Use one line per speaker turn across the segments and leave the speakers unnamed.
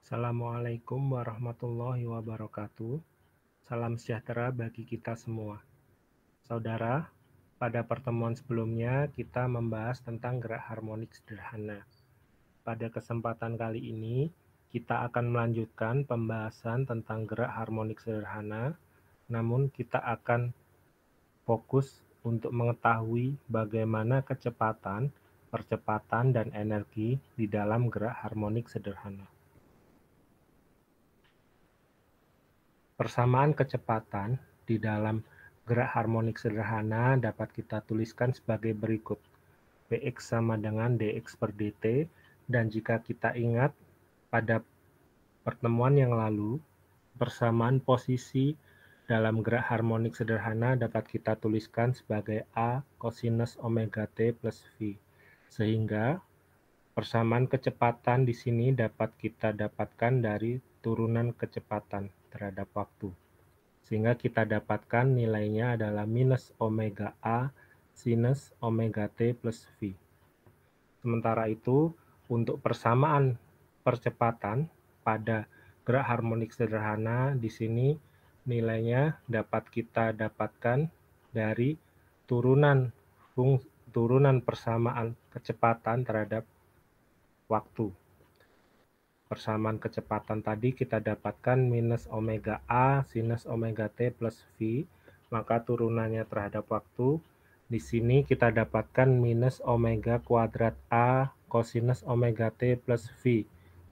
Assalamualaikum warahmatullahi wabarakatuh. Salam sejahtera bagi kita semua. Saudara, pada pertemuan sebelumnya kita membahas tentang gerak harmonik sederhana. Pada kesempatan kali ini, kita akan melanjutkan pembahasan tentang gerak harmonik sederhana, namun kita akan fokus untuk mengetahui bagaimana kecepatan, percepatan, dan energi di dalam gerak harmonik sederhana. Persamaan kecepatan di dalam gerak harmonik sederhana dapat kita tuliskan sebagai berikut. Px sama dengan dx per dt, dan jika kita ingat pada pertemuan yang lalu, persamaan posisi dalam gerak harmonik sederhana dapat kita tuliskan sebagai A cosinus omega t plus V. Sehingga persamaan kecepatan di sini dapat kita dapatkan dari turunan kecepatan terhadap waktu. Sehingga kita dapatkan nilainya adalah minus omega A sinus omega T plus V. Sementara itu, untuk persamaan percepatan pada gerak harmonik sederhana di sini nilainya dapat kita dapatkan dari turunan persamaan kecepatan terhadap waktu. Persamaan kecepatan tadi kita dapatkan minus omega A sinus omega T plus V, maka turunannya terhadap waktu. Di sini kita dapatkan minus omega kuadrat A cosinus omega T plus V.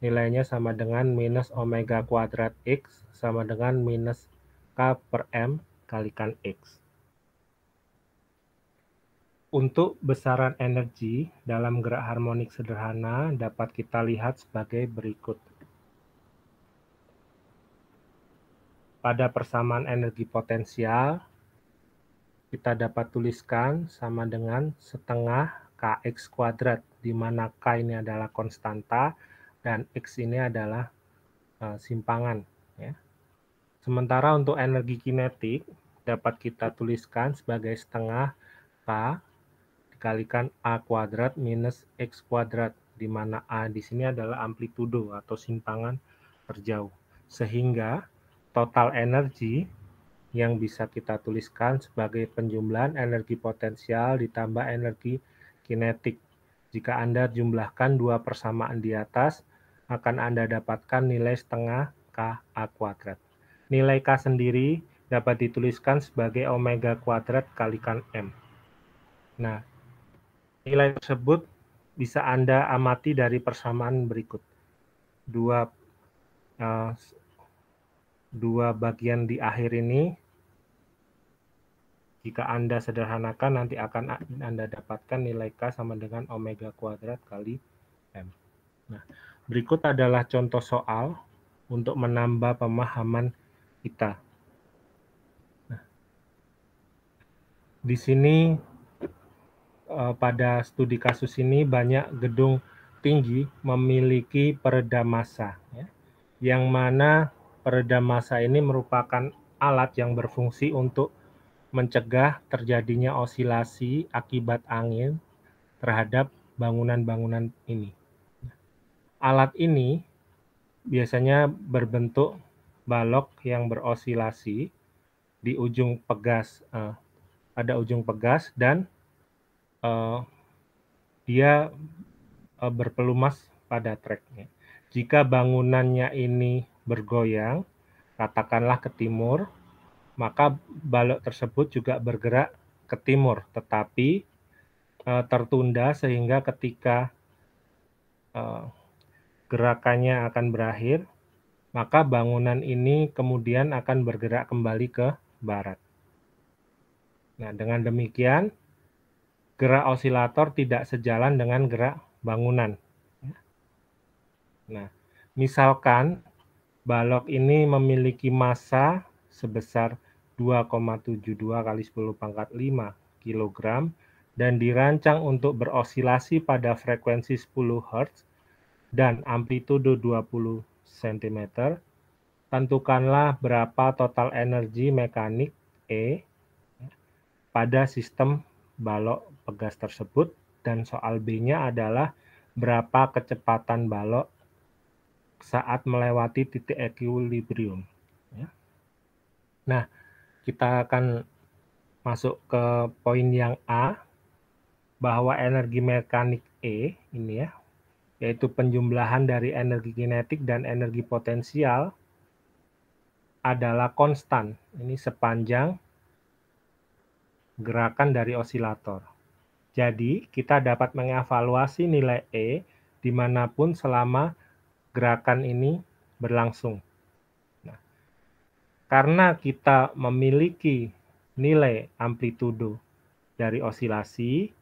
Nilainya sama dengan minus omega kuadrat X sama dengan minus K per M kalikan X. Untuk besaran energi dalam gerak harmonik sederhana dapat kita lihat sebagai berikut. Pada persamaan energi potensial, kita dapat tuliskan sama dengan setengah Kx kuadrat, di mana K ini adalah konstanta dan X ini adalah simpangan. Ya. Sementara untuk energi kinetik, dapat kita tuliskan sebagai setengah K dikalikan A kuadrat minus X kuadrat, di mana A di sini adalah amplitudo atau simpangan terjauh. Sehingga total energi yang bisa kita tuliskan sebagai penjumlahan energi potensial ditambah energi kinetik. Jika Anda jumlahkan dua persamaan di atas, akan Anda dapatkan nilai setengah Ka kuadrat. Nilai K sendiri dapat dituliskan sebagai omega kuadrat kalikan M. Nah, nilai tersebut bisa Anda amati dari persamaan berikut. Dua bagian di akhir ini, jika Anda sederhanakan, nanti akan Anda dapatkan nilai K sama dengan omega kuadrat kali M. Nah, berikut adalah contoh soal untuk menambah pemahaman kita. Nah, di sini pada studi kasus ini banyak gedung tinggi memiliki peredam massa, ya, yang mana peredam massa ini merupakan alat yang berfungsi untuk mencegah terjadinya osilasi akibat angin terhadap bangunan-bangunan ini. Alat ini biasanya berbentuk balok yang berosilasi di ujung pegas, ada ujung pegas dan dia berpelumas pada treknya. Jika bangunannya ini bergoyang, katakanlah ke timur, maka balok tersebut juga bergerak ke timur, tetapi tertunda sehingga ketika gerakannya akan berakhir, maka bangunan ini kemudian akan bergerak kembali ke barat. Nah, dengan demikian, gerak osilator tidak sejalan dengan gerak bangunan. Nah, misalkan balok ini memiliki massa sebesar 2,72 kali 10 pangkat 5 kg dan dirancang untuk berosilasi pada frekuensi 10 Hz dan amplitudo 20 cm, tentukanlah berapa total energi mekanik E pada sistem balok pegas tersebut, dan soal B-nya adalah berapa kecepatan balok saat melewati titik equilibrium. Ya. Nah, kita akan masuk ke poin yang A, bahwa energi mekanik E ini ya, yaitu penjumlahan dari energi kinetik dan energi potensial adalah konstan. Ini sepanjang gerakan dari osilator. Jadi, kita dapat mengevaluasi nilai E dimanapun selama gerakan ini berlangsung. Nah, karena kita memiliki nilai amplitudo dari osilasi,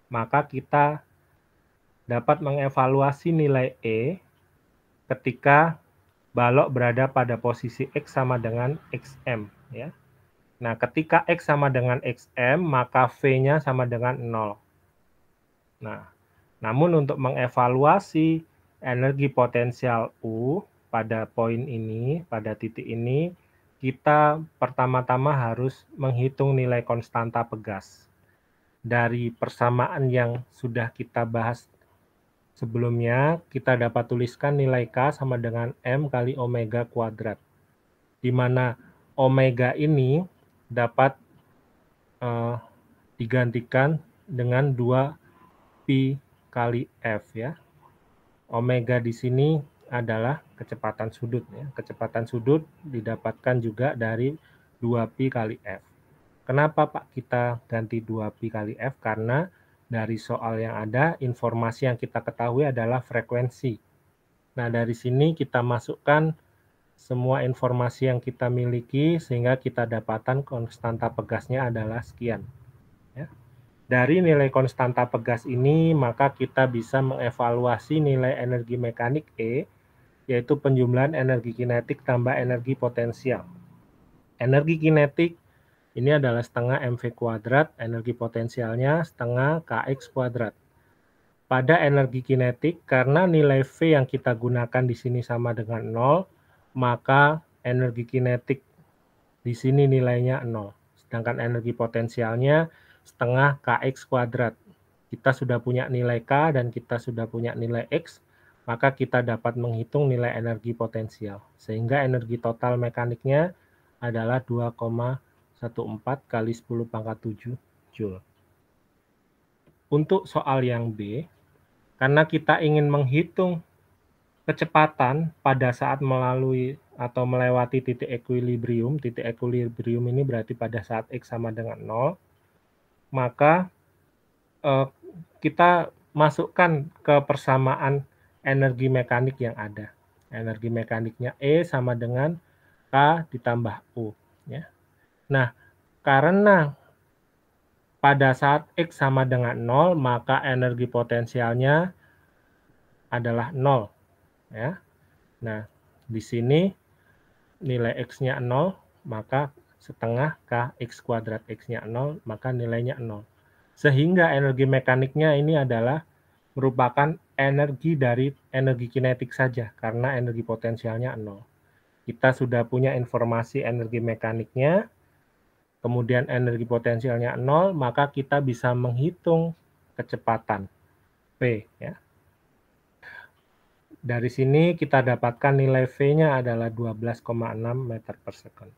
maka kita dapat mengevaluasi nilai E ketika balok berada pada posisi X sama dengan XM. Ya. Nah, ketika X sama dengan XM, maka V-nya sama dengan 0. Nah, namun untuk mengevaluasi energi potensial U pada poin ini, pada titik ini, kita pertama-tama harus menghitung nilai konstanta pegas. Dari persamaan yang sudah kita bahas sebelumnya, kita dapat tuliskan nilai K sama dengan M kali omega kuadrat, di mana omega ini dapat digantikan dengan 2pi kali F ya. Omega di sini adalah kecepatan sudut ya. Kecepatan sudut didapatkan juga dari 2pi kali F. Kenapa Pak kita ganti 2pi kali F? Karena dari soal yang ada, informasi yang kita ketahui adalah frekuensi. Nah, dari sini kita masukkan semua informasi yang kita miliki sehingga kita dapatkan konstanta pegasnya adalah sekian. Ya. Dari nilai konstanta pegas ini, maka kita bisa mengevaluasi nilai energi mekanik E, yaitu penjumlahan energi kinetik tambah energi potensial. Energi kinetik ini adalah setengah mv kuadrat, energi potensialnya setengah kx kuadrat. Pada energi kinetik, karena nilai V yang kita gunakan di sini sama dengan 0, maka energi kinetik di sini nilainya 0. Sedangkan energi potensialnya setengah kx kuadrat. Kita sudah punya nilai K dan kita sudah punya nilai X, maka kita dapat menghitung nilai energi potensial. Sehingga energi total mekaniknya adalah 2,14 kali 10 pangkat 7 Joule. Untuk soal yang B, karena kita ingin menghitung kecepatan pada saat melalui atau melewati titik equilibrium ini berarti pada saat X sama dengan 0, maka kita masukkan ke persamaan energi mekanik yang ada. Energi mekaniknya E sama dengan K ditambah U. Ya. Nah, karena pada saat X sama dengan 0, maka energi potensialnya adalah 0. Ya. Nah, di sini nilai X-nya 0, maka setengah Kx kuadrat X-nya 0, maka nilainya 0. Sehingga energi mekaniknya ini adalah merupakan energi dari energi kinetik saja, karena energi potensialnya 0. Kita sudah punya informasi energi mekaniknya, kemudian energi potensialnya 0, maka kita bisa menghitung kecepatan V. Ya. Dari sini kita dapatkan nilai V-nya adalah 12,6 meter per second.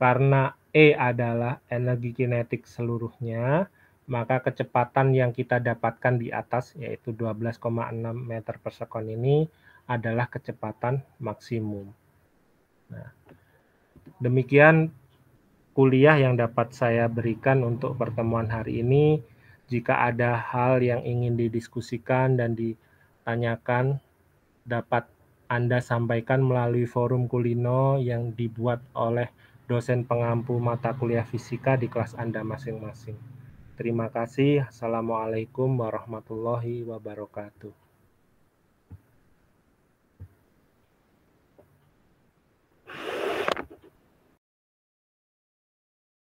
Karena E adalah energi kinetik seluruhnya, maka kecepatan yang kita dapatkan di atas, yaitu 12,6 meter per second ini, adalah kecepatan maksimum. Nah, demikian kuliah yang dapat saya berikan untuk pertemuan hari ini. Jika ada hal yang ingin didiskusikan dan ditanyakan, dapat Anda sampaikan melalui forum Kulino yang dibuat oleh dosen pengampu mata kuliah fisika di kelas Anda masing-masing. Terima kasih. Assalamualaikum warahmatullahi wabarakatuh.